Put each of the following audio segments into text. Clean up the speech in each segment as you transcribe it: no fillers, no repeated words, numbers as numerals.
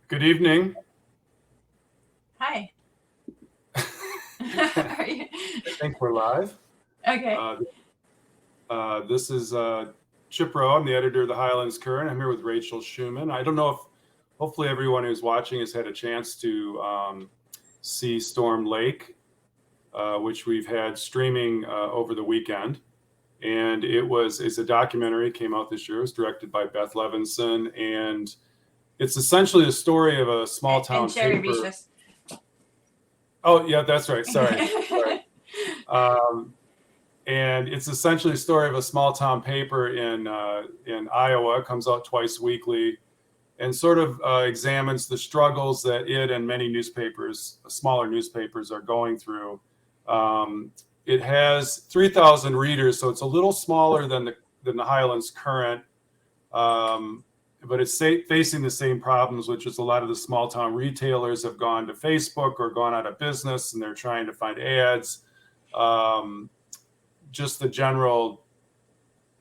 Good evening. Hi. How are you? I think we're live. Okay. This is Chip Rowe. I'm the editor of the Highlands Current. I'm here with Rachel Shuman. I don't know if, hopefully, everyone who's watching has had a chance to see Storm Lake, which we've had streaming over the weekend. And it's a documentary, came out this year. It was directed by Beth Levinson, and it's essentially the story of a small town And Jerry paper. Vicious. Oh, yeah, that's right. Sorry. And it's essentially a story of a small town paper in Iowa. It comes out twice weekly, and sort of examines the struggles that it and many newspapers, smaller newspapers, are going through. It has 3,000 readers, so it's a little smaller than the Highlands Current, but it's facing the same problems, which is a lot of the small town retailers have gone to Facebook or gone out of business, and they're trying to find ads. Just the general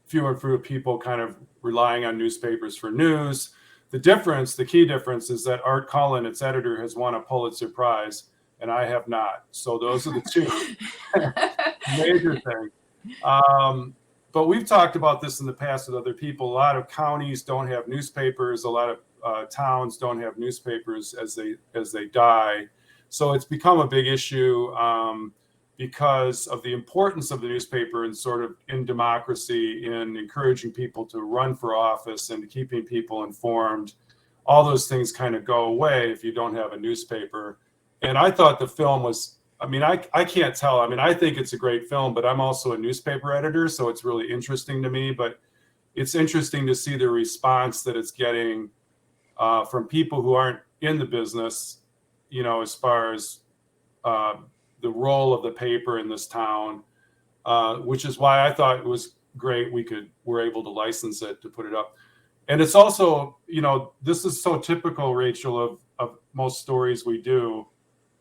fewer and fewer people kind of relying on newspapers for news. The key difference is that Art Cullen, its editor, has won a Pulitzer Prize, and I have not. So those are the two major things. But we've talked about this in the past with other people. A lot of counties don't have newspapers. A lot of towns don't have newspapers as they die. So it's become a big issue. Because of the importance of the newspaper and sort of in democracy, in encouraging people to run for office and keeping people informed. All those things kind of go away if you don't have a newspaper. And I thought the film was, I can't tell. I think it's a great film, but I'm also a newspaper editor, so it's really interesting to me. But it's interesting to see the response that it's getting from people who aren't in the business, as far as the role of the paper in this town, which is why I thought it was great we're able to license it to put it up. And it's also, this is so typical, Rachel, of most stories we do.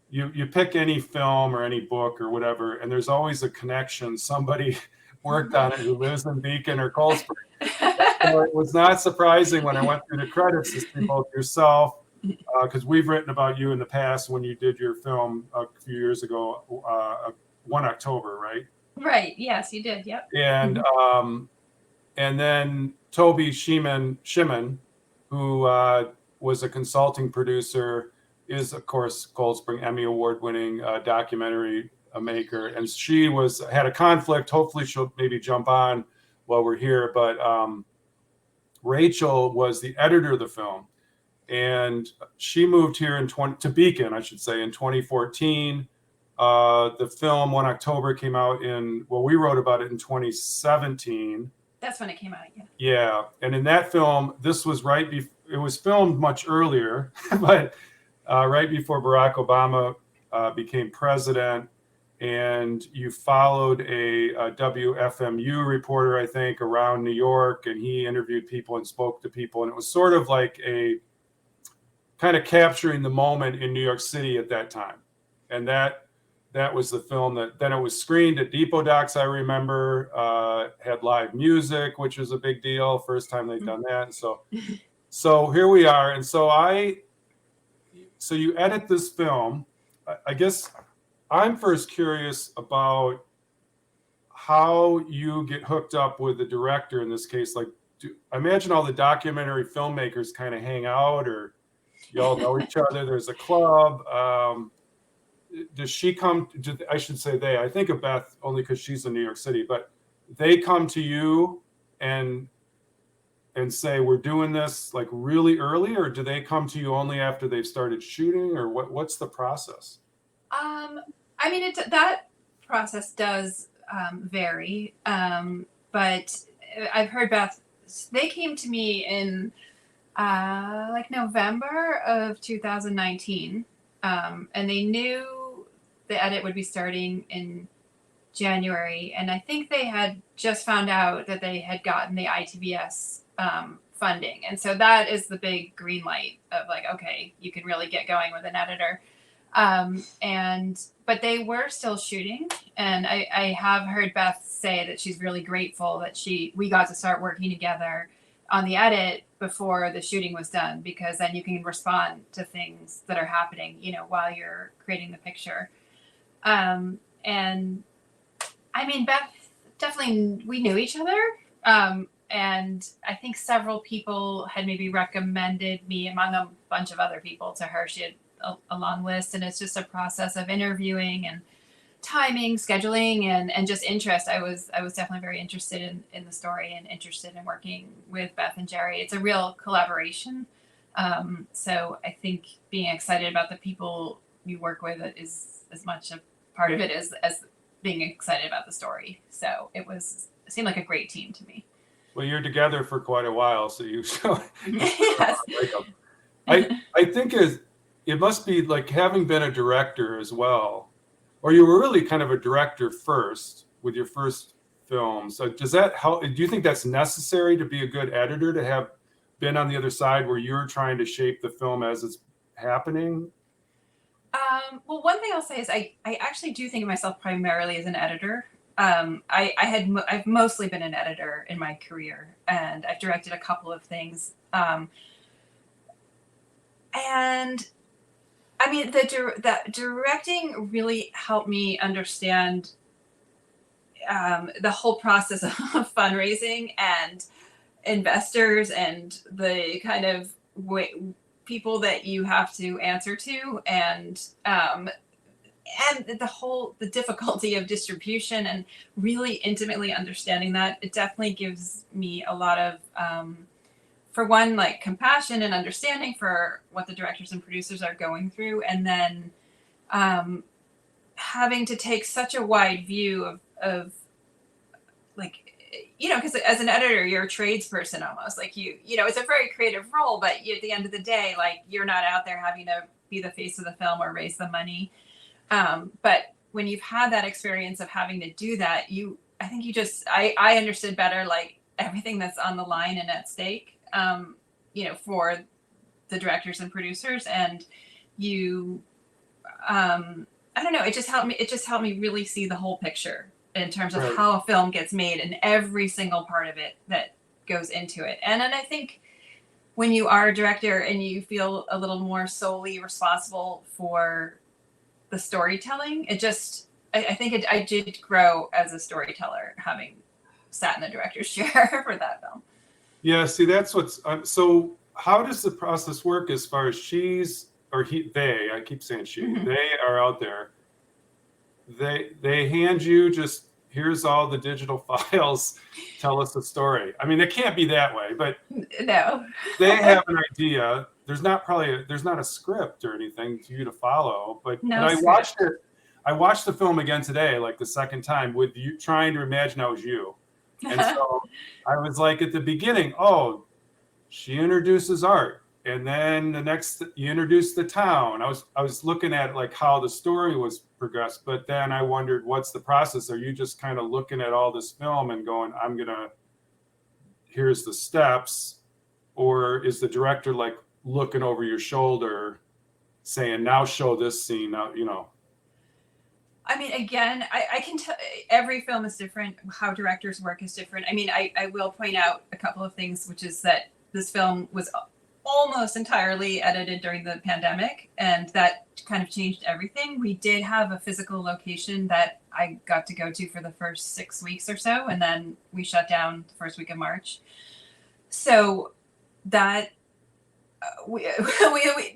You pick any film or any book or whatever, and there's always a connection. Somebody worked on it who lives in Beacon or Cold Spring. So it was not surprising when I went through the credits to see both yourself, because we've written about you in the past when you did your film a few years ago, 1 October, right? Right. Yes, you did. Yep. And then Toby Shimon, who was a consulting producer, is of course Cold Spring Emmy Award-winning documentary maker, and she had a conflict. Hopefully, she'll maybe jump on while we're here. But Rachel was the editor of the film. And she moved here to Beacon, I should say, in 2014. The film 1 October came out we wrote about it in 2017. That's when it came out, yeah. Yeah, and in that film, this was it was filmed much earlier, but right before Barack Obama became president, and you followed a WFMU reporter, I think, around New York, and he interviewed people and spoke to people, and it was sort of like a kind of capturing the moment in New York City at that time. And that was the film that then it was screened at Depot Docs, I remember, had live music, which was a big deal. First time they'd done that. So here we are. And so you edit this film. I guess I'm first curious about how you get hooked up with the director in this case. Like, I imagine all the documentary filmmakers kind of hang out, or you all know each other. There's a club. Does she come? I should say they. I think of Beth only because she's in New York City, but they come to you and say, we're doing this like really early, or do they come to you only after they've started shooting, or what's the process? That process does vary, but I've heard Beth. They came to me in November of 2019, and they knew the edit would be starting in January, and I think they had just found out that they had gotten the ITBS funding, and so that is the big green light of like, okay, you can really get going with an editor. But they were still shooting, and I have heard Beth say that she's really grateful that we got to start working together, on the edit before the shooting was done, because then you can respond to things that are happening, while you're creating the picture. And I mean, Beth, definitely, we knew each other. And I think several people had maybe recommended me among a bunch of other people to her. She had a long list, and it's just a process of interviewing and timing, scheduling, and just interest. I was definitely very interested in the story and interested in working with Beth and Jerry. It's a real collaboration. So I think being excited about the people you work with is as much a part of it as being excited about the story. So it seemed like a great team to me. Well, you're together for quite a while, so you Yes. I think it must be like having been a director as well, or you were really kind of a director first with your first film. So does that help? Do you think that's necessary to be a good editor, to have been on the other side where you're trying to shape the film as it's happening? Well, one thing I'll say is I actually do think of myself primarily as an editor. I've mostly been an editor in my career, and I've directed a couple of things. And I mean, that directing really helped me understand the whole process of fundraising and investors and the kind of people that you have to answer to, and the difficulty of distribution, and really intimately understanding that. It definitely gives me a lot of, for one, like compassion and understanding for what the directors and producers are going through. And then having to take such a wide view of like, because as an editor, you're a tradesperson almost. Like it's a very creative role, but at the end of the day, like, you're not out there having to be the face of the film or raise the money. But when you've had that experience of having to do that, I understood better, like, everything that's on the line and at stake, for the directors and producers. And I don't know, it just helped me really see the whole picture in terms of how a film gets made and every single part of it that goes into it. And then I think when you are a director and you feel a little more solely responsible for the storytelling, I did grow as a storyteller, having sat in the director's chair for that film. Yeah, see, that's what's so how does the process work as far as they, I keep saying she, Mm-hmm. they are out there. They hand you just, here's all the digital files, tell us a story. I mean, it can't be that way, but no. They have an idea. There's not a script or anything for you to follow, but I watched the film again today, like the second time, with you trying to imagine I was you. And so I was like, at the beginning, oh, she introduces art, and then the next you introduce the town. I was looking at like how the story was progressed, but then I wondered, what's the process? Are you just kind of looking at all this film and going, here's the steps, or is the director like looking over your shoulder saying, now show this scene now, I mean, again, I can tell every film is different. How directors work is different. I mean, I will point out a couple of things, which is that this film was almost entirely edited during the pandemic, and that kind of changed everything. We did have a physical location that I got to go to for the first 6 weeks or so, and then we shut down the first week of March. So that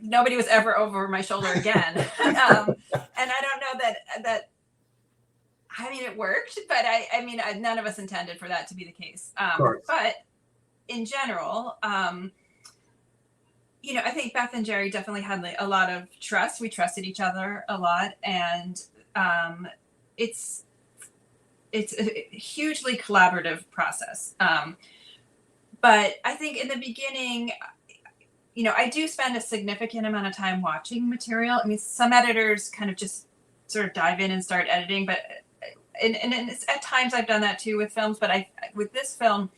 nobody was ever over my shoulder again. And I don't know that I mean, it worked, but I mean, none of us intended for that to be the case. But in general, I think Beth and Jerry definitely had a lot of trust. We trusted each other a lot, and it's a hugely collaborative process. But I think in the beginning, I do spend a significant amount of time watching material. I mean, some editors kind of just sort of dive in and start editing, but and it's, at times I've done that too with films. But with this film,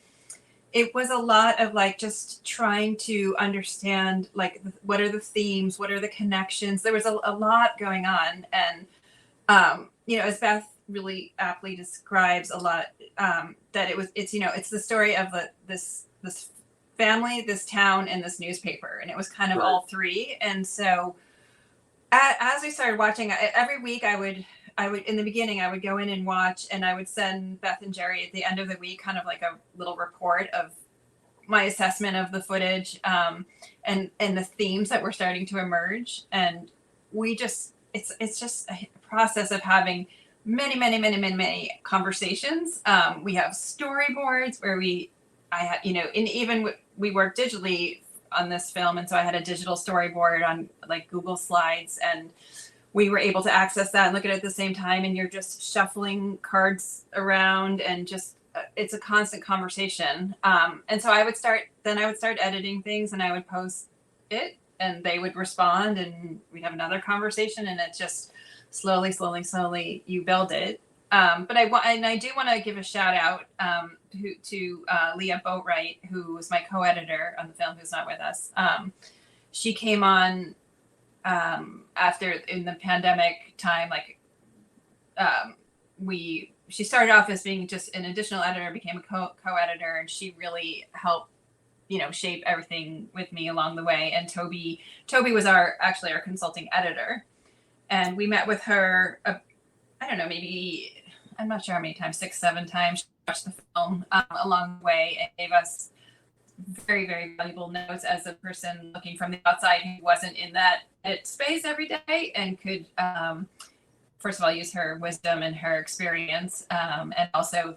it was a lot of like just trying to understand like what are the themes, what are the connections. There was a lot going on, and as Beth really aptly describes a lot, that it's the story of this family, this town, and this newspaper, and it was kind of Right. all three. And so as we started watching, every week I would in the beginning I would go in and watch, and I would send Beth and Jerry at the end of the week kind of like a little report of my assessment of the footage, and the themes that were starting to emerge. And we just it's just a process of having many conversations. We have storyboards where I had, and even we work digitally on this film, and so I had a digital storyboard on like Google Slides, and we were able to access that and look at it at the same time. And you're just shuffling cards around, and just it's a constant conversation. And so I would start editing things, and I would post it, and they would respond, and we'd have another conversation, and it just slowly you build it. But I do want to give a shout out to Leah Boatwright, who was my co-editor on the film, who's not with us. She came on after, in the pandemic time, like she started off as being just an additional editor, became a co-editor, and she really helped shape everything with me along the way. And Toby was actually our consulting editor, and we met with her I don't know, maybe, I'm not sure how many times, 6-7 times. She watched the film along the way and gave us very valuable notes as a person looking from the outside who wasn't in that space every day, and could first of all use her wisdom and her experience, and also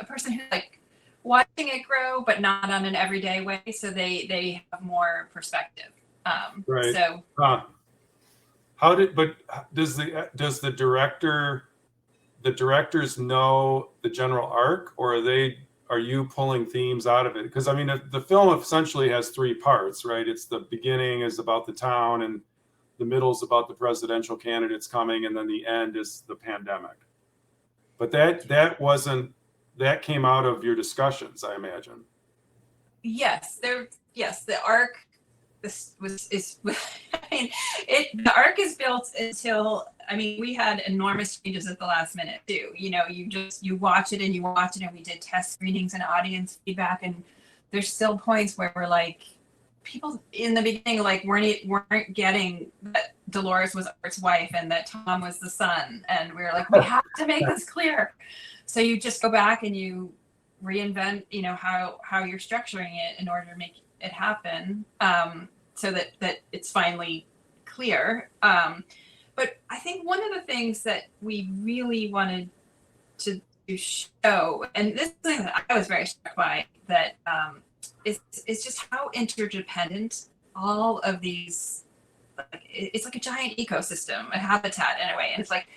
a person who like watching it grow, but not on an everyday way, so they have more perspective. Right. So does the directors know the general arc, or are you pulling themes out of it? Because I mean, the film essentially has 3 parts, right? It's the beginning is about the town, and the middle is about the presidential candidates coming, and then the end is the pandemic. But that came out of your discussions, I imagine. Yes, the arc. The arc is built until, we had enormous changes at the last minute too. You watch it and we did test screenings and audience feedback, and there's still points where we're like, people in the beginning like weren't getting that Dolores was Art's wife and that Tom was the son, and we were like, we have to make this clear. So you just go back and you reinvent, how you're structuring it in order to make it happen, so that it's finally clear. But I think one of the things that we really wanted to show, and this is something that I was very struck by, that is just how interdependent all of these, it's like a giant ecosystem, a habitat in a way. And it's like,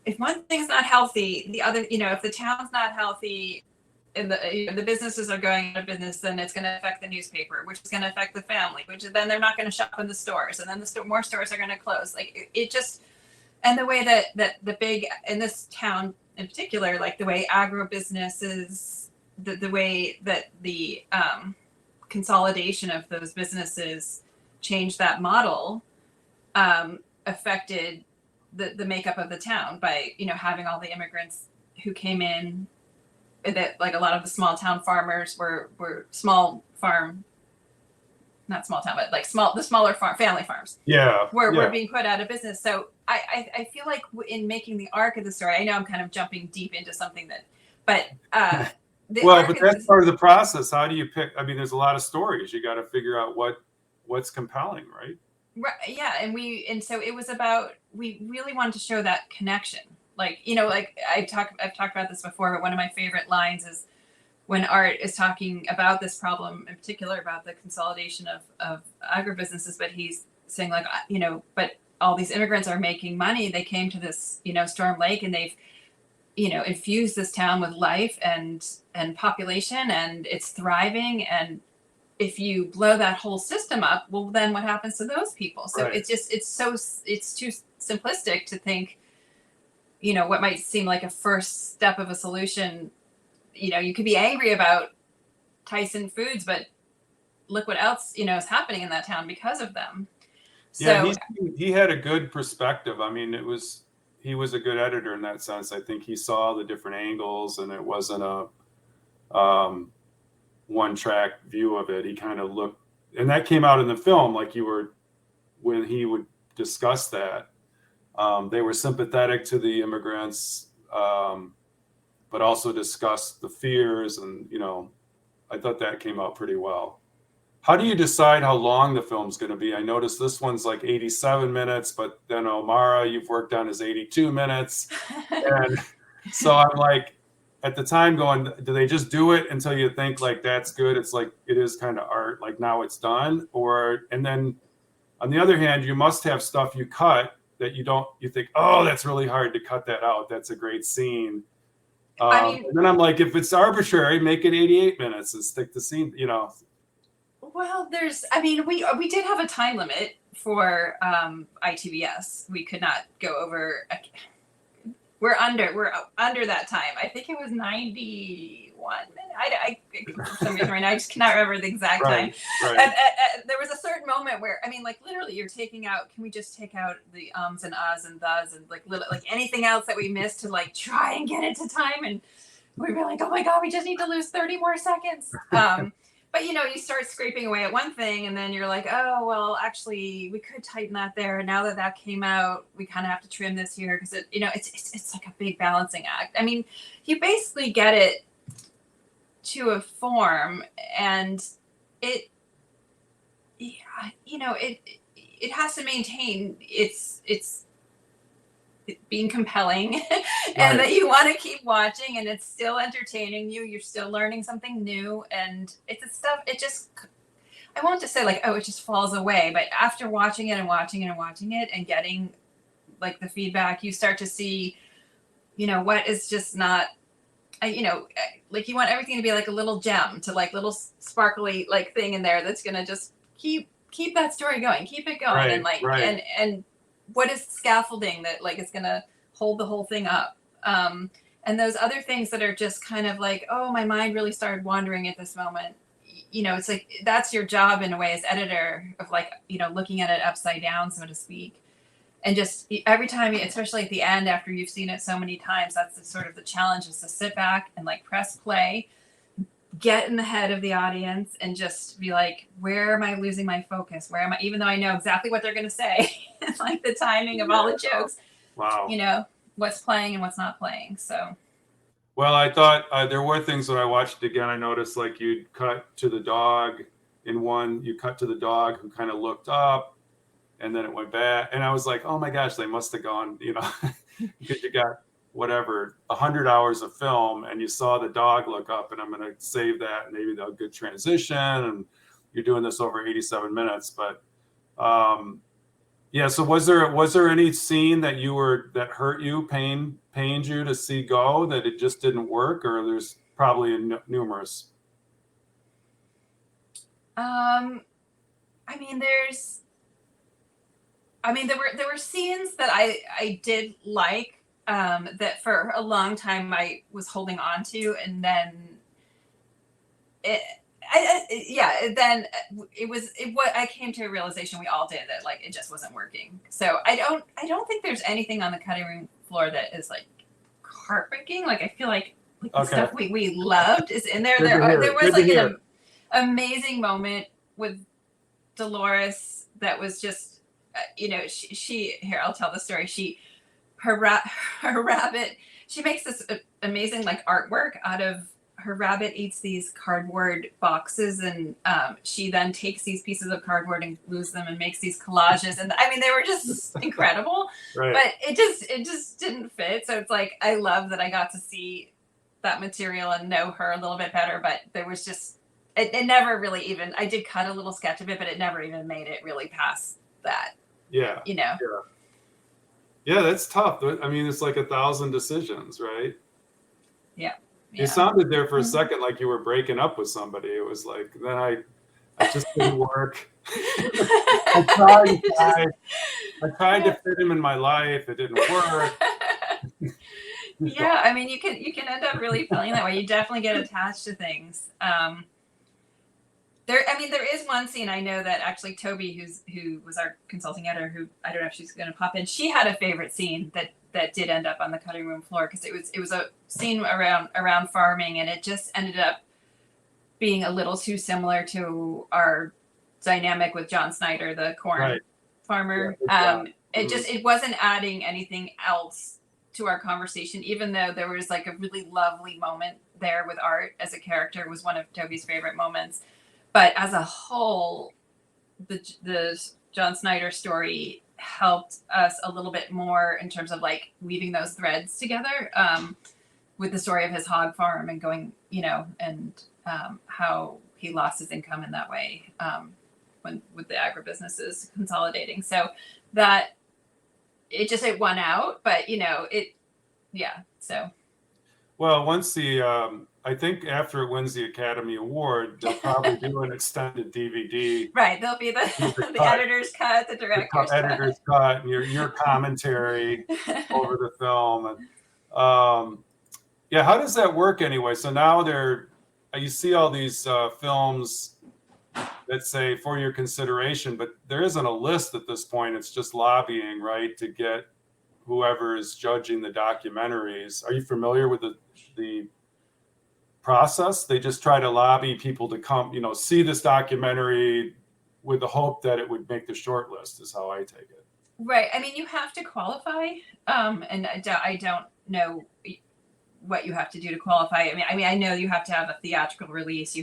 if one thing's not healthy, the other, if the town's not healthy, and the businesses are going out of business, then it's going to affect the newspaper, which is going to affect the family, which then they're not going to shop in the stores, and then more stores are going to close. Like it just, and the way that the big, in this town in particular, like the way agribusinesses, the way that the consolidation of those businesses changed that model, affected the makeup of the town by having all the immigrants who came in. That like a lot of the small town farmers were small farm, not small town, but like the smaller farm family farms. Were being put out of business. So I feel like in making the arc of the story, I know I'm kind of jumping deep into something but that's part of the process. How do you pick? I mean, there's a lot of stories. You got to figure out what's compelling, right? Right. Yeah, and so it was about, we really wanted to show that connection. Like, like I've talked about this before, but one of my favorite lines is when Art is talking about this problem, in particular about the consolidation of agribusinesses, but he's saying like, but all these immigrants are making money. They came to this, Storm Lake, and they've, infused this town with life and population, and it's thriving. And if you blow that whole system up, well, then what happens to those people? So right. It's too simplistic to think, what might seem like a first step of a solution. You could be angry about Tyson Foods, but look what else, is happening in that town because of them. So yeah, he had a good perspective. I mean, he was a good editor in that sense. I think he saw the different angles, and it wasn't a one track view of it. He kind of looked, and that came out in the film, like when he would discuss that. They were sympathetic to the immigrants, but also discussed the fears, and I thought that came out pretty well. How do you decide how long the film's going to be? I noticed this one's like 87 minutes, but then Omara, you've worked on, is 82 minutes. And so I'm like, at the time going, do they just do it until you think like that's good? It's like, it is kind of art, like now it's done. And then on the other hand, you must have stuff you cut that you think, oh, that's really hard to cut that out. That's a great scene. And then I'm like, if it's arbitrary, make it 88 minutes and stick the scene, Well, we did have a time limit for ITBS. We could not go over. We're under that time. I think it was 91 minutes. For some reason right now, I just cannot remember the exact time. Right. And there was a certain moment where, like literally you're taking out, can we just take out the ums and uhs and thes and like anything else that we missed to like try and get it to time. And we were like, oh my God, we just need to lose 30 more seconds. But you start scraping away at one thing, and then you're like, oh well, actually, we could tighten that there. Now that came out, we kind of have to trim this here because it's like a big balancing act. I mean, you basically get it to a form, and it has to maintain its being compelling and that you want to keep watching, and it's still entertaining you. You're still learning something new, and I won't just say like, oh, it just falls away. But after watching it and watching it and watching it and getting like the feedback, you start to see, what is just not, like you want everything to be like a little gem, to like little sparkly like thing in there that's going to just keep that story going, keep it going. And what is scaffolding that like is going to hold the whole thing up. And those other things that are just kind of like, oh, my mind really started wandering at this moment. It's like, that's your job in a way as editor of like, looking at it upside down, so to speak. And just every time, especially at the end, after you've seen it so many times, that's the challenge, is to sit back and like press play, get in the head of the audience and just be like, where am I losing my focus? Where am I, even though I know exactly what they're going to say, like the timing of all the jokes, wow, what's playing and what's not playing. So, well, I thought there were things when I watched it again. I noticed like you'd cut to the dog in one, you cut to the dog who kind of looked up and then it went back. And I was like, oh my gosh, they must have gone, because you got whatever, 100 hours of film and you saw the dog look up, and I'm going to save that. And maybe a good transition, and you're doing this over 87 minutes. But yeah. So was there any scene that hurt you, pained you to see go, that it just didn't work, or there's probably numerous? There were scenes that I did like, that for a long time I was holding on to, and then I came to a realization, we all did, that like it just wasn't working. So I don't think there's anything on the cutting room floor that is like heartbreaking. Like I feel like the stuff we loved is in there. There was like an amazing moment with Dolores that was just she here, I'll tell the story. Her rabbit, she makes this amazing like artwork out of, her rabbit eats these cardboard boxes, and she then takes these pieces of cardboard and glues them and makes these collages. And they were just incredible, right. But it just didn't fit. So it's like, I love that I got to see that material and know her a little bit better, but there was just, it never really even, I did cut a little sketch of it, but it never even made it really past that. Yeah. Yeah, that's tough. It's like 1,000 decisions, right? Yeah. You sounded there for a second like you were breaking up with somebody. It was like, then I just didn't work. I tried to fit him in my life. It didn't work. Yeah, you can end up really feeling that way. You definitely get attached to things. There is one scene I know that actually Toby, who was our consulting editor, who I don't know if she's going to pop in, she had a favorite scene that did end up on the cutting room floor, because it was a scene around farming, and it just ended up being a little too similar to our dynamic with John Snyder, the corn farmer. It wasn't adding anything else to our conversation, even though there was like a really lovely moment there with Art as a character was one of Toby's favorite moments. But as a whole, the John Snyder story helped us a little bit more in terms of like weaving those threads together, with the story of his hog farm and going, and how he lost his income in that way, when with the agribusinesses consolidating. So that it won out, but so. Well, once I think after it wins the Academy Award, they'll probably do an extended DVD. Right, there'll be the editor's cut, the director's editor's cut, and your commentary over the film. And how does that work anyway? So now you see all these films that say for your consideration, but there isn't a list at this point. It's just lobbying, right, to get whoever is judging the documentaries. Are you familiar with the process? They just try to lobby people to come, see this documentary with the hope that it would make the short list, is how I take it. Right. I mean, you have to qualify, and I don't know what you have to do to qualify. I mean, I know you have to have a theatrical release.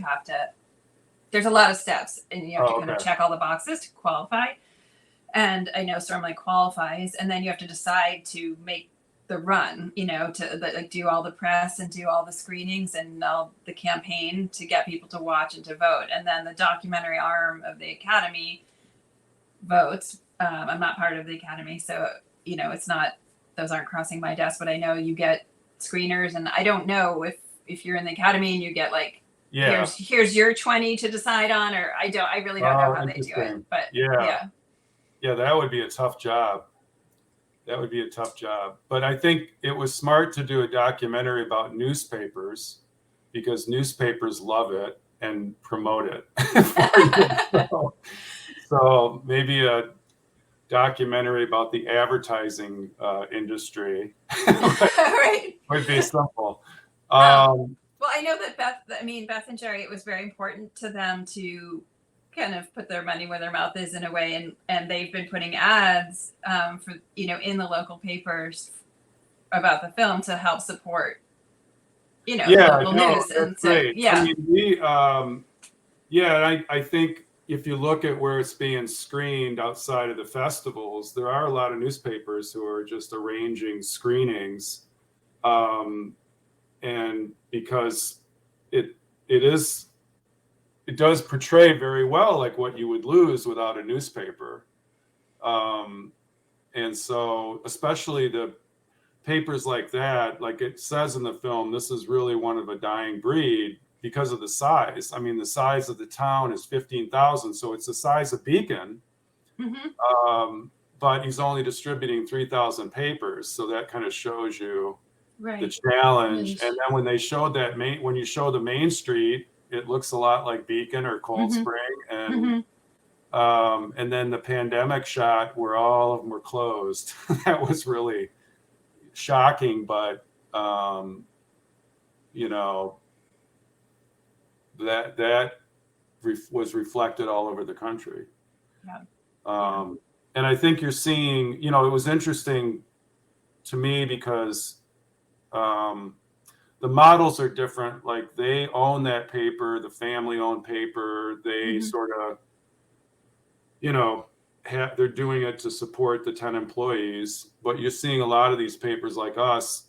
There's a lot of steps, and you have to kind of check all the boxes to qualify. And I know Stormlight qualifies, and then you have to decide to make the run, to do all the press and do all the screenings and all the campaign to get people to watch and to vote. And then the documentary arm of the Academy votes. I'm not part of the Academy, so, it's not, those aren't crossing my desk, but I know you get screeners, and I don't know if you're in the Academy and you get like, here's your 20 to decide on, or I really don't know how they do it, but yeah, that would be a tough job. But I think it was smart to do a documentary about newspapers, because newspapers love it and promote it. So maybe a documentary about the advertising industry would be simple. Well, I know that Beth and Jerry, it was very important to them to kind of put their money where their mouth is in a way, and they've been putting ads for in the local papers about the film to help support local news. And so great. I mean, I think if you look at where it's being screened outside of the festivals, there are a lot of newspapers who are just arranging screenings, and because it does portray very well like what you would lose without a newspaper. And so especially the papers like that, like it says in the film, this is really one of a dying breed because of the size. I mean, the size of the town is 15,000, so it's the size of Beacon. But he's only distributing 3,000 papers, so that kind of shows you the challenge. And then when they showed when you show the main street, it looks a lot like Beacon or Cold Spring, and then the pandemic shot where all of them were closed. That was really shocking, but that was reflected all over the country. And I think you're seeing, it was interesting to me because the models are different. Like they own that paper, the family owned paper. They sort of, they're doing it to support the 10 employees. But you're seeing a lot of these papers like us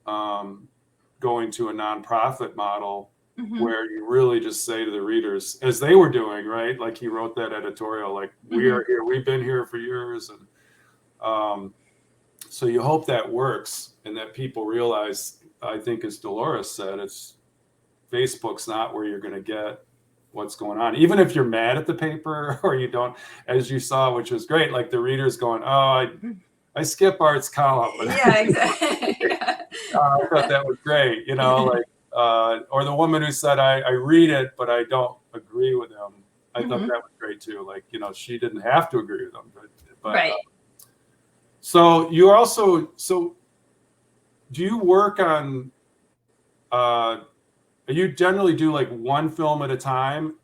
going to a nonprofit model where you really just say to the readers, as they were doing, right? Like he wrote that editorial, like we are here, we've been here for years. And so you hope that works and that people realize, I think as Dolores said, Facebook's not where you're going to get what's going on. Even if you're mad at the paper or you don't, as you saw, which was great, like the readers going, oh, I skip Art's column. Yeah, exactly. I thought that was great, or the woman who said, I read it, but I don't agree with him. I thought that was great too. Like, she didn't have to agree with him, but right. So you also, do you work on You generally do like one film at a time.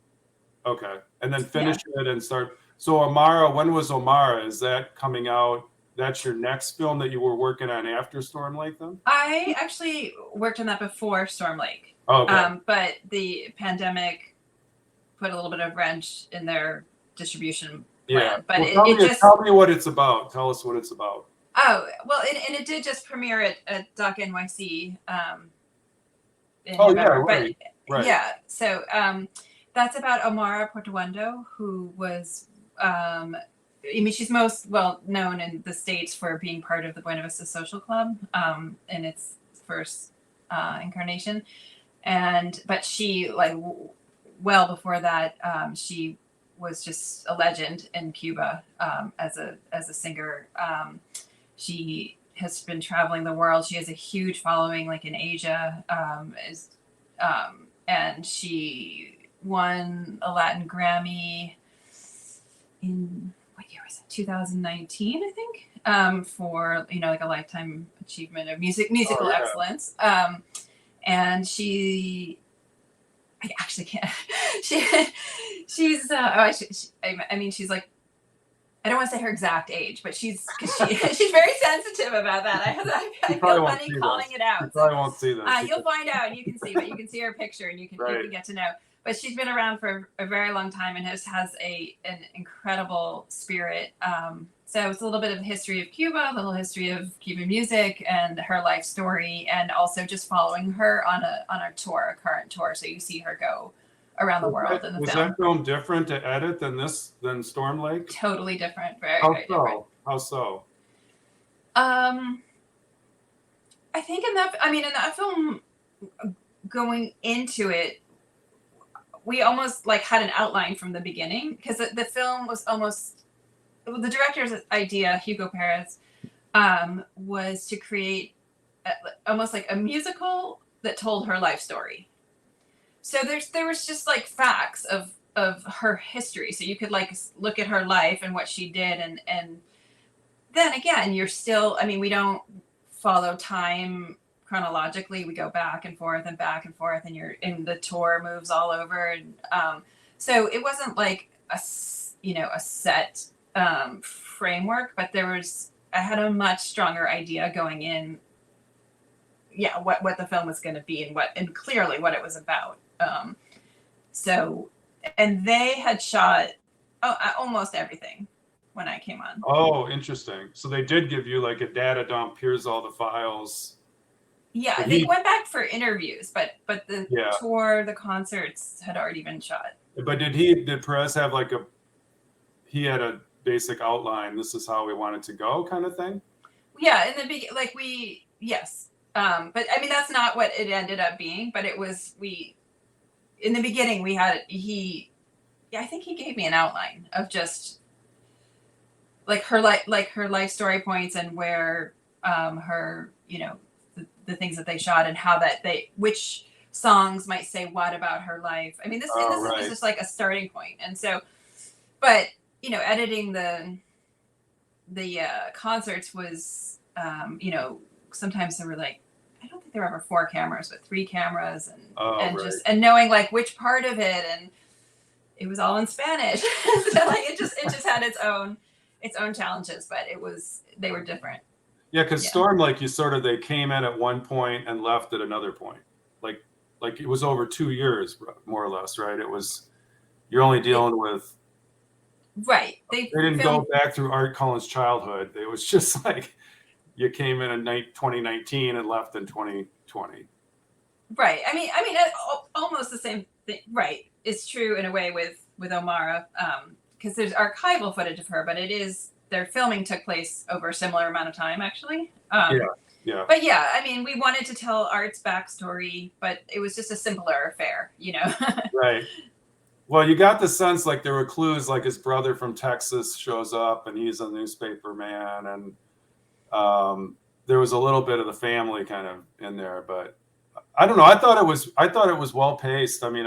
Okay. And then finish it and start. So Amara, when was Amara? Is that coming out? That's your next film that you were working on after Storm Lake then? I actually worked on that before Storm Lake. Oh, okay. But the pandemic put a little bit of wrench in their distribution plan. But well, tell me what it's about. Tell us what it's about. Oh, well, and it did just premiere at Doc NYC in Oh, November. yeah, right. But yeah, so that's about Amara Portuendo, who was, I mean, she's most well known in the States for being part of the Buena Vista Social Club in its first incarnation. But she, like, well before that, she was just a legend in Cuba as a singer. She has been traveling the world. She has a huge following, like in Asia, and she won a Latin Grammy in what year was it? 2019, I think, for like a lifetime achievement of musical excellence. And she, I actually can't. She's I mean, she's like, I don't want to say her exact age, but she's very sensitive about that. I feel funny calling it out. You probably won't see this. You'll find out, and you can see, but you can see her picture, and you can get to know. But she's been around for a very long time and has an incredible spirit. So it's a little bit of history of Cuba, a little history of Cuban music, and her life story, and also just following her on a tour, a current tour. So you see her go around the world in the film. Was that film different to edit than Storm Lake? Totally different. Very different. How so? I think in that film, going into it, we almost like had an outline from the beginning, because the film was almost, the director's idea, Hugo Perez, was to create almost like a musical that told her life story. So there was just like facts of her history, so you could like look at her life and what she did, and then again, you're still, I mean, we don't follow time chronologically. We go back and forth, and the tour moves all over, and so it wasn't like a set framework, but I had a much stronger idea going in, what the film was going to be, and clearly what it was about. So, and they had shot almost everything when I came on. Oh, interesting. So they did give you like a data dump. Here's all the files. Yeah, they went back for interviews, but the tour, the concerts had already been shot. But did Perez have he had a basic outline, this is how we want it to go kind of thing? Yeah, in the beginning, yes. But I mean, that's not what it ended up being, but it was, in the beginning I think he gave me an outline of just like her life story points, and where her, the things that they shot, and how which songs might say what about her life. I mean, this is just like a starting point. And so, but editing the concerts was, sometimes there were like, I don't think there were ever 4 cameras, but 3 cameras, and knowing like which part of it, and it was all in Spanish. So like it just had its own challenges, but they were different. Yeah, because Storm, like they came in at one point and left at another point. Like it was over 2 years, more or less, right? You're only dealing with. Right. They didn't go back through Art Cullen's childhood. It was just like you came in 2019 and left in 2020. Right. I mean, almost the same thing. Right. It's true in a way with Omara, because there's archival footage of her, but their filming took place over a similar amount of time, actually. Yeah. But yeah, I mean, we wanted to tell Art's backstory, but it was just a simpler affair, Right. Well, you got the sense like there were clues, like his brother from Texas shows up and he's a newspaper man, and there was a little bit of the family kind of in there, but I don't know. I thought it was well paced. I mean,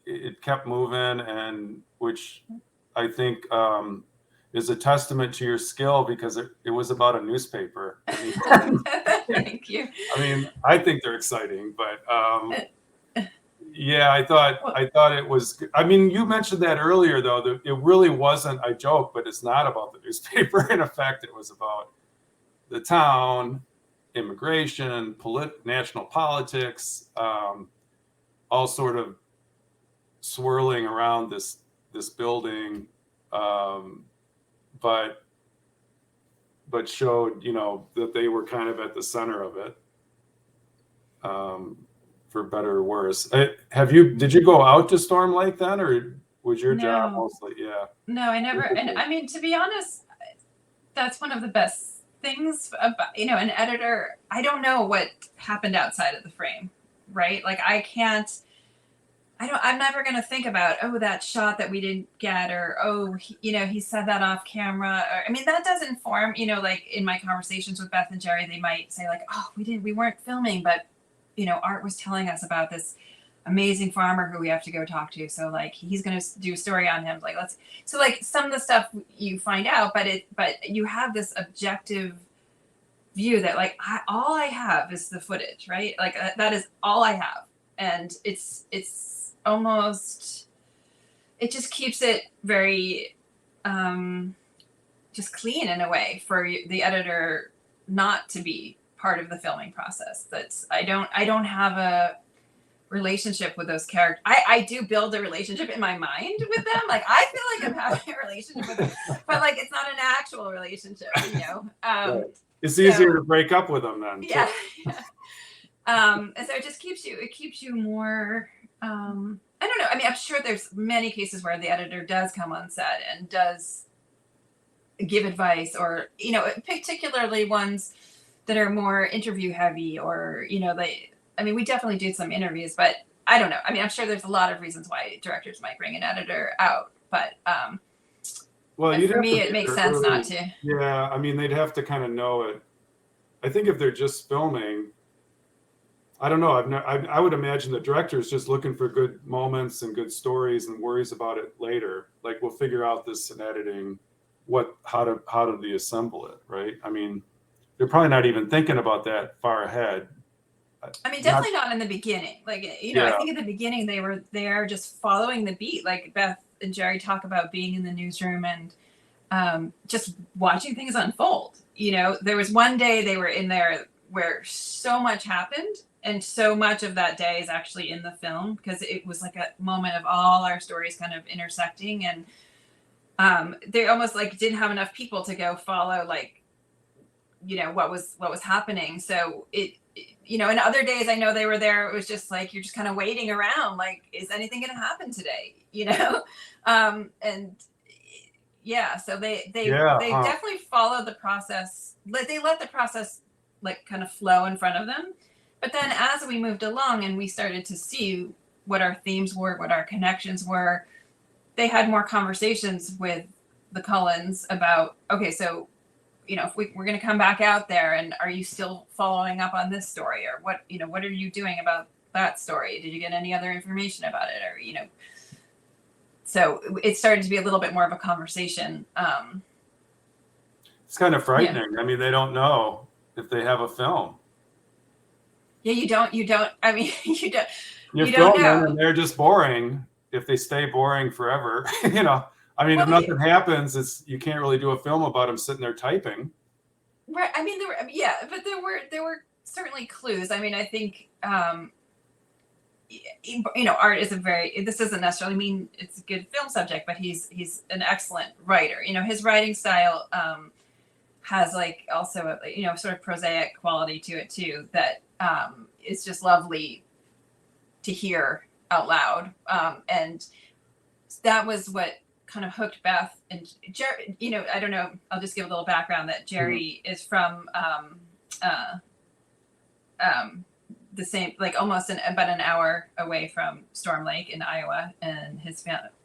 it kept moving, and which I think is a testament to your skill, because it was about a newspaper. Thank you. I mean, I think they're exciting, but yeah, I thought it was. I mean, you mentioned that earlier, though. That it really wasn't. I joke, but it's not about the newspaper. In effect, it was about the town, immigration, national politics, all sort of swirling around this building, but showed, that they were kind of at the center of it, for better or worse. Did you go out to Storm Lake then, or was your job mostly? Yeah. No, I never. And I mean, to be honest, that's one of the best things about, an editor. I don't know what happened outside of the frame, right? Like I'm never going to think about, oh, that shot that we didn't get, or, oh, he said that off camera. Or, I mean, that does inform, like in my conversations with Beth and Jerry, they might say like, oh, we weren't filming, but, Art was telling us about this amazing farmer who we have to go talk to. So like, he's going to do a story on him. Like, so like some of the stuff you find out, but you have this objective view that like, all I have is the footage, right? Like that is all I have. And it's almost, it just keeps it very just clean in a way for the editor not to be part of the filming process. I don't have a relationship with those characters. I do build a relationship in my mind with them. Like I feel like I'm having a relationship with them, but like it's not an actual relationship, Right. It's easier to break up with them then. Yeah. And so it just keeps you more, I don't know. I mean, I'm sure there's many cases where the editor does come on set and does give advice, or, particularly ones that are more interview heavy, or, we definitely do some interviews, but I don't know. I mean, I'm sure there's a lot of reasons why directors might bring an editor out, but, well, for me, it makes sense not to. Yeah. I mean, they'd have to kind of know it. I think if they're just filming, I don't know. I would imagine the director is just looking for good moments and good stories and worries about it later. Like, we'll figure out this in editing, how do they assemble it, right? I mean, they're probably not even thinking about that far ahead. I mean, definitely not in the beginning. Like, I think at the beginning they were there just following the beat. Like Beth and Jerry talk about being in the newsroom and just watching things unfold. There was one day they were in there where so much happened, and so much of that day is actually in the film, because it was like a moment of all our stories kind of intersecting, and they almost like didn't have enough people to go follow, like, what was happening. So and other days I know they were there, it was just like, you're just kind of waiting around, like, is anything going to happen today? And yeah, so they definitely followed the process. Like, they let the process like kind of flow in front of them. But then as we moved along and we started to see what our themes were, what our connections were, they had more conversations with the Cullens about, okay, so, if we're going to come back out there, and are you still following up on this story, or what are you doing about that story? Did you get any other information about it? Or, so it started to be a little bit more of a conversation. It's kind of frightening. Yeah. I mean, they don't know if they have a film. Yeah, you don't. I mean, you don't. You don't know. And they're just boring. If they stay boring forever, I mean, if nothing happens, you can't really do a film about them sitting there typing. Right. I mean, but there were certainly clues. I mean, I think, Art is this doesn't necessarily mean it's a good film subject, but he's an excellent writer. His writing style has like also a, sort of prosaic quality to it too, that is just lovely to hear out loud. And that was what kind of hooked Beth and Jerry. I don't know, I'll just give a little background that Jerry is from the same, like almost about an hour away from Storm Lake in Iowa, and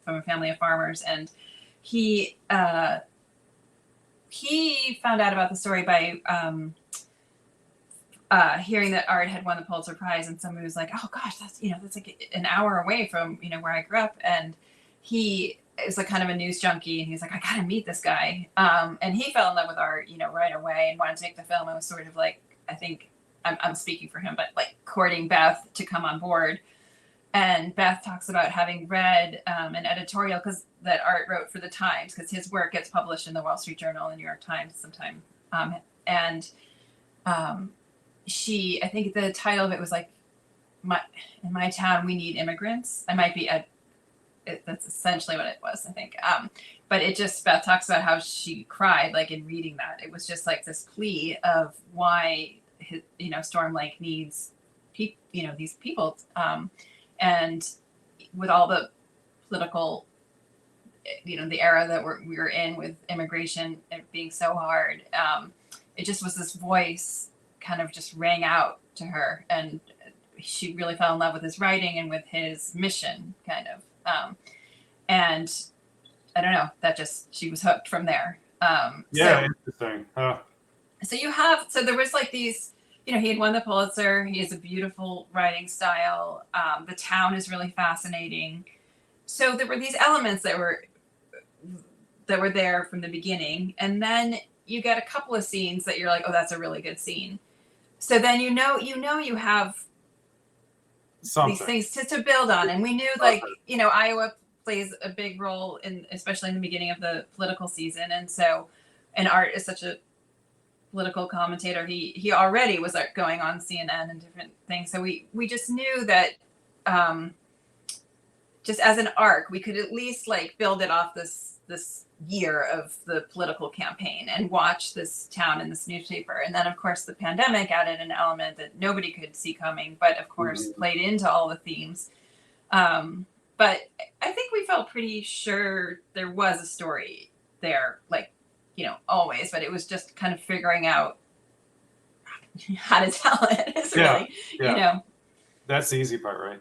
from a family of farmers. And he found out about the story by hearing that Art had won the Pulitzer Prize, and somebody was like, "Oh gosh, that's like an hour away from where I grew up." And he is like kind of a news junkie, and he's like, "I gotta meet this guy." And he fell in love with Art, right away, and wanted to make the film. It was sort of like I think I'm speaking for him, but like courting Beth to come on board. And Beth talks about having read an editorial that Art wrote for the Times, because his work gets published in the Wall Street Journal and the New York Times sometime. And I think the title of it was like, in my town, we need immigrants. I might be that's essentially what it was, I think. But Beth talks about how she cried, like in reading that. It was just like this plea of why, Storm Lake needs these people. And with all the political, the era that we were in with immigration and being so hard, it just was this voice kind of just rang out to her, and she really fell in love with his writing and with his mission, kind of. And I don't know, she was hooked from there. Interesting. So there was like these, he had won the Pulitzer. He has a beautiful writing style. The town is really fascinating. So there were these elements that were there from the beginning. And then you get a couple of scenes that you're like, oh, that's a really good scene. So then you have Something. these things to build on. And we knew Iowa plays a big role especially in the beginning of the political season. And Art is such a political commentator. He already was going on CNN and different things. So we just knew that just as an arc, we could at least like build it off this year of the political campaign and watch this town in this newspaper. And then of course the pandemic added an element that nobody could see coming, but of course played into all the themes. But I think we felt pretty sure there was a story there, like, always, but it was just kind of figuring out how to tell it. It's really, That's the easy part, right?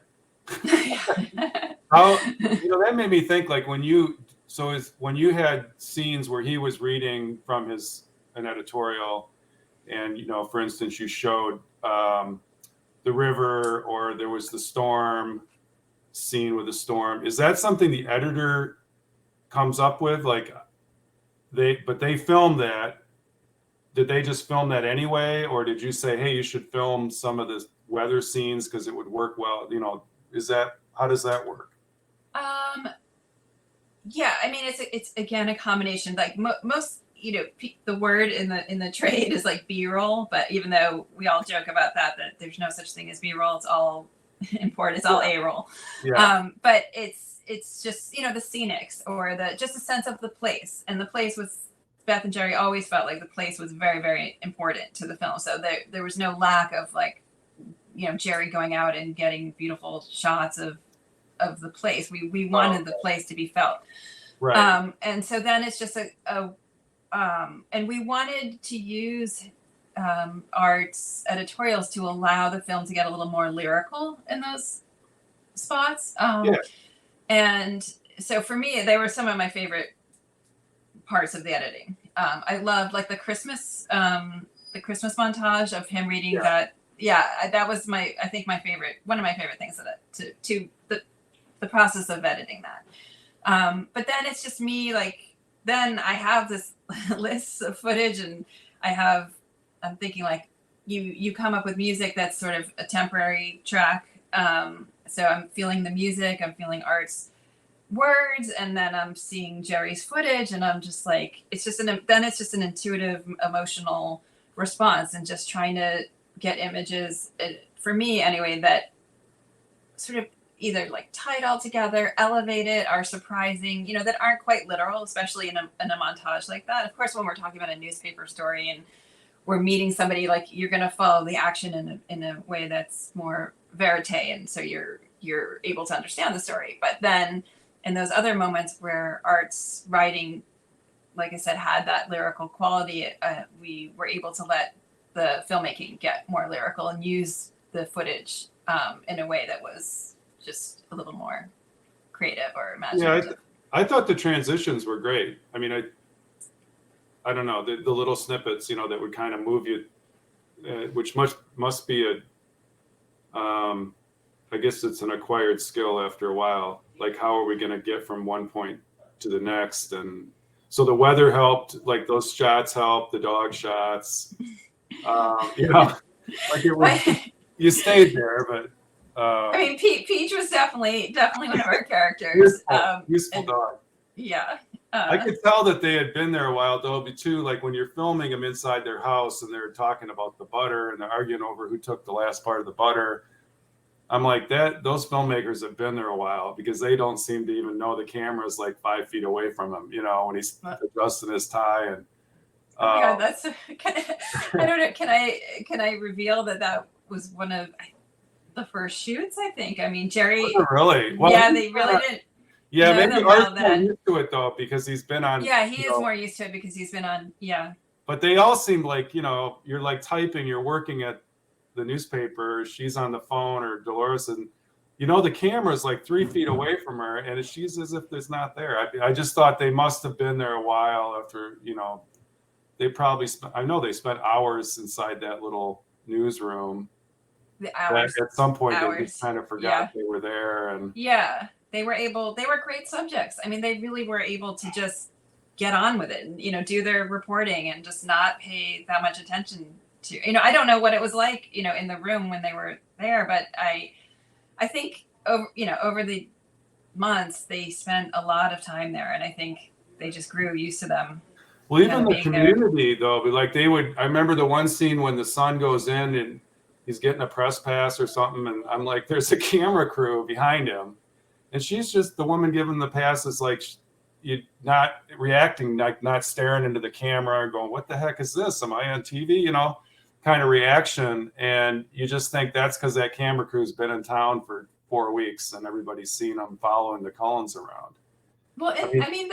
That made me think, like, when you had scenes where he was reading from an editorial, and for instance, you showed the river, or there was the storm scene with the storm. Is that something the editor comes up with? Like, they filmed that. Did they just film that anyway, or did you say, hey, you should film some of the weather scenes because it would work well? How does that work? Yeah, I mean, it's again a combination. Like most, the word in the trade is like B-roll, but even though we all joke about that there's no such thing as B-roll, it's all import, it's all A-roll. Yeah. But it's just, the scenics, or just a sense of the place. And the place was, Beth and Jerry always felt like the place was very, very important to the film. So there was no lack of like, Jerry going out and getting beautiful shots of the place. We wanted the place to be felt. Right. And so then it's just and we wanted to use Art's editorials to allow the film to get a little more lyrical in those spots. And so for me, they were some of my favorite parts of the editing. I loved like the Christmas montage of him reading that. Yeah, that was one of my favorite things to the process of editing that. But then it's just me, like, then I have this list of footage, and I'm thinking like you come up with music that's sort of a temporary track. So I'm feeling the music, I'm feeling Art's words, and then I'm seeing Jerry's footage, and I'm just like, it's just an intuitive, emotional response, and just trying to get images, for me anyway, that sort of either like tie it all together, elevate it, are surprising, that aren't quite literal, especially in a montage like that. Of course, when we're talking about a newspaper story and we're meeting somebody, like, you're going to follow the action in a way that's more verite, and so you're able to understand the story. But then in those other moments where Art's writing, like I said, had that lyrical quality, we were able to let the filmmaking get more lyrical and use the footage in a way that was just a little more creative or imaginative. Yeah, I thought the transitions were great. I mean, I don't know, the little snippets, that would kind of move you, which must be I guess it's an acquired skill after a while. Like, how are we going to get from one point to the next? And so the weather helped, like those shots helped, the dog shots. You know, like it was, you stayed there, but I mean, Peach was definitely one of our characters. useful dog. Yeah. I could tell that they had been there a while, though, too. Like when you're filming them inside their house and they're talking about the butter and they're arguing over who took the last part of the butter. I'm like, those filmmakers have been there a while, because they don't seem to even know the camera's like 5 feet away from them, you know, when he's adjusting his tie. And oh my God, that's I don't know. Can I reveal that was one of the first shoots? I think. I mean, Jerry. Really? Well, yeah, they really didn't. Yeah, maybe Art's more used to it though, because he's been on. Yeah, he is more used to it because he's been on. Yeah. But they all seem like, you know, you're like typing, you're working at the newspaper, she's on the phone, or Dolores, and you know the camera's like 3 feet away from her, and she's as if there's not there. I just thought they must have been there a while after, you know, they probably I know they spent hours inside that little newsroom. The hours. At some point they just kind of forgot they were there. And they were great subjects. I mean, they really were able to just get on with it and, you know, do their reporting and just not pay that much attention to, you know, I don't know what it was like, you know, in the room when they were there, but I think over the months they spent a lot of time there, and I think they just grew used to them. Well, even the community though, like I remember the one scene when the son goes in and he's getting a press pass or something, and I'm like, there's a camera crew behind him, and she's just, the woman giving the passes, like, you not reacting, like not staring into the camera and going, what the heck is this? Am I on TV? You know, kind of reaction. And you just think that's because that camera crew's been in town for 4 weeks and everybody's seen them following the Cullens around. Well, I mean,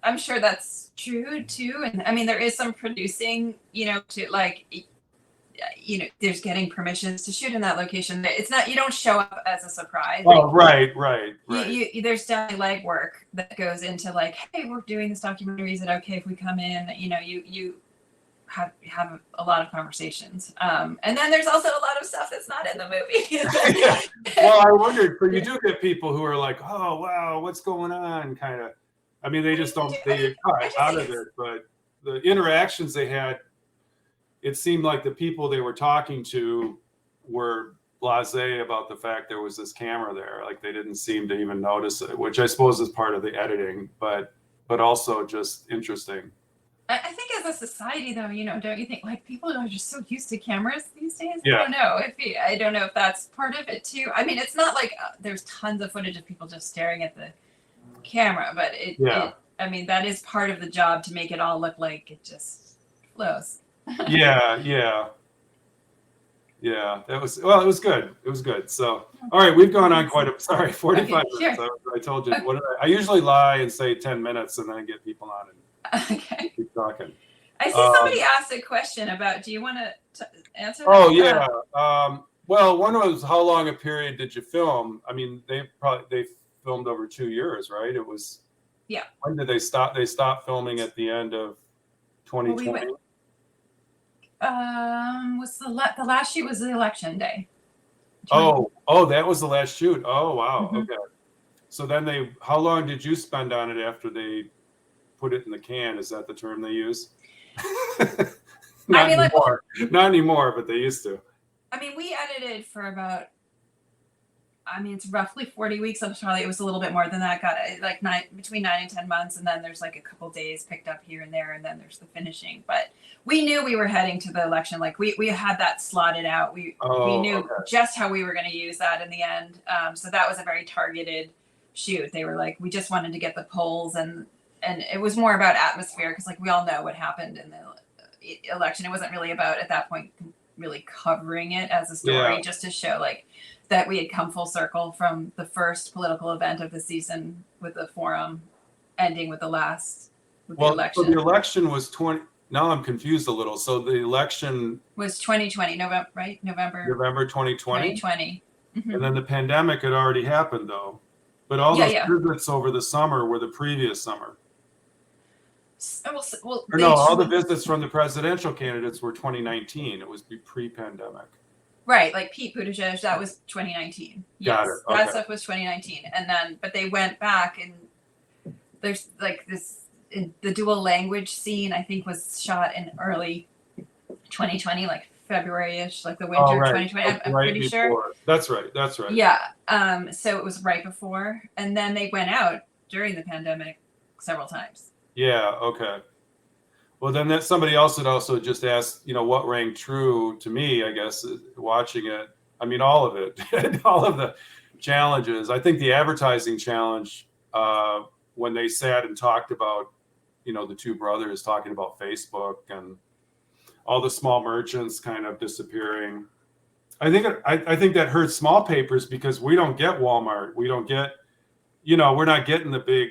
I'm sure that's true too. And I mean, there is some producing, you know, to like, you know, there's getting permissions to shoot in that location. It's not, you don't show up as a surprise. Oh, right. There's definitely legwork that goes into like, hey, we're doing this documentary. Is it okay if we come in? You know, you have a lot of conversations. And then there's also a lot of stuff that's not in the movie. Well, I wondered, but you do get people who are like, oh, wow, what's going on? Kind of, I mean, they just don't, they cut out of it, but the interactions they had, it seemed like the people they were talking to were blasé about the fact there was this camera there. Like they didn't seem to even notice it, which I suppose is part of the editing, but also just interesting. I think as a society though, you know, don't you think like people are just so used to cameras these days? Yeah. I don't know if that's part of it too. I mean, it's not like there's tons of footage of people just staring at the camera, but I mean, that is part of the job to make it all look like it just flows. Yeah. It was good. So, all right, we've gone on 45 minutes. Sure. I told you, I usually lie and say 10 minutes and then get people on and keep talking. I see somebody asked a question about, do you want to answer that? Oh, yeah. Well, one was, how long a period did you film? I mean, they filmed over 2 years, right? It was, when did they stop? They stopped filming at the end of 2020. Was the last shoot was the election day. Oh, that was the last shoot. Oh, wow. Mm-hmm. Okay. So then how long did you spend on it after they put it in the can? Is that the term they use? Not anymore, but they used to. I mean, we edited for about, it's roughly 40 weeks. I'm sorry, it was a little bit more than that. Got it like between 9 and 10 months. And then there's like a couple days picked up here and there. And then there's the finishing. But we knew we were heading to the election. Like we had that slotted out. We knew just how we were going to use that in the end. So that was a very targeted shoot. They were like, we just wanted to get the polls, and it was more about atmosphere, because like we all know what happened in the election. It wasn't really about, at that point, really covering it as a story, just to show like that we had come full circle from the first political event of the season with the forum ending with the last the election. So the election was now I'm confused a little. So the election was 2020, November, right? November 2020. 2020. Mm-hmm. And then the pandemic had already happened though. But all those visits over the summer were the previous summer. All the visits from the presidential candidates were 2019. It was pre-pandemic. Right, like Pete Buttigieg, that was 2019. Got it. Okay. That stuff was 2019, and then but they went back, and there's like this the dual language scene. I think was shot in early 2020, like February-ish, like the Oh, winter of right. 2020. I'm Right pretty sure. before. That's right. That's right. Yeah. So it was right before, and then they went out during the pandemic several times. Yeah. Okay. Well, then that somebody else had also just asked, what rang true to me, I guess, watching it. I mean, all of it, all of the challenges. I think the advertising challenge, when they sat and talked about, the two brothers talking about Facebook and all the small merchants kind of disappearing. I think that hurts small papers because we don't get Walmart. We don't get, we're not getting the big,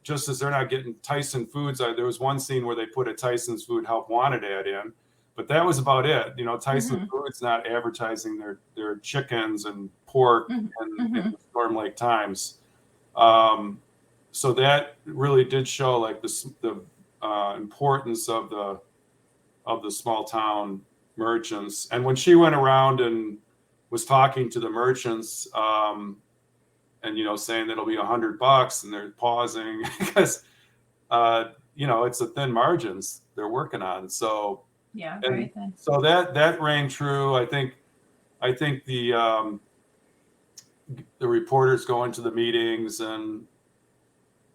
just as they're not getting Tyson Foods. There was one scene where they put a Tyson's Food Help Wanted ad in, but that was about it. Tyson Foods not advertising their chickens and pork in the Storm Lake Times. So that really did show like the importance of the small town merchants. And when she went around and was talking to the merchants, and saying that it'll be $100, and they're pausing because it's the thin margins they're working on. So yeah, very thin. So that rang true. I think the reporters go into the meetings, and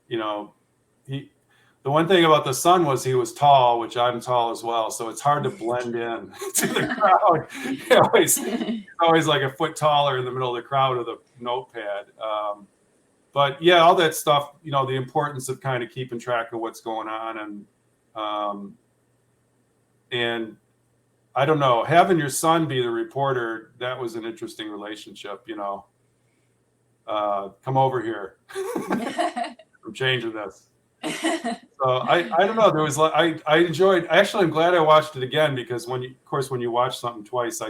the one thing about the son was he was tall, which I'm tall as well, so it's hard to blend in to the crowd. He's always like a foot taller in the middle of the crowd with a notepad. But yeah, all that stuff, the importance of kind of keeping track of what's going on, and I don't know, having your son be the reporter, that was an interesting relationship. Come over here. I'm changing this. So I don't know. There was I enjoyed. Actually, I'm glad I watched it again because when you watch something twice,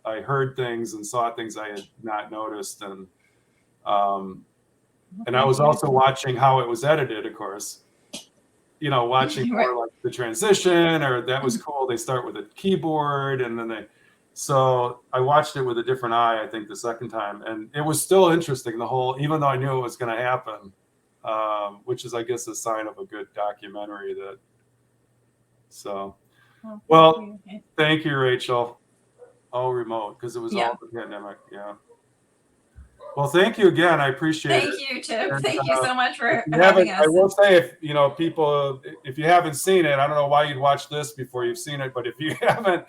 I heard things and saw things I had not noticed, and I was also watching how it was edited, of course. Watching more like the transition, or that was cool. They start with a keyboard, and then so I watched it with a different eye, I think, the second time, and it was still interesting. Even though I knew it was going to happen. Which is, I guess, a sign of a good documentary. Well, thank you, Rachel. All remote because it was all the pandemic. Yeah. Well, thank you again. I appreciate it. Thank you, Chip. Thank you so much for having us. I will say, if people, if you haven't seen it, I don't know why you'd watch this before you've seen it, but if you haven't,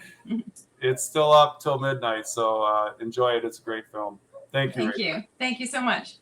it's still up till midnight. So enjoy it. It's a great film. Thank you. Thank you. Thank you so much.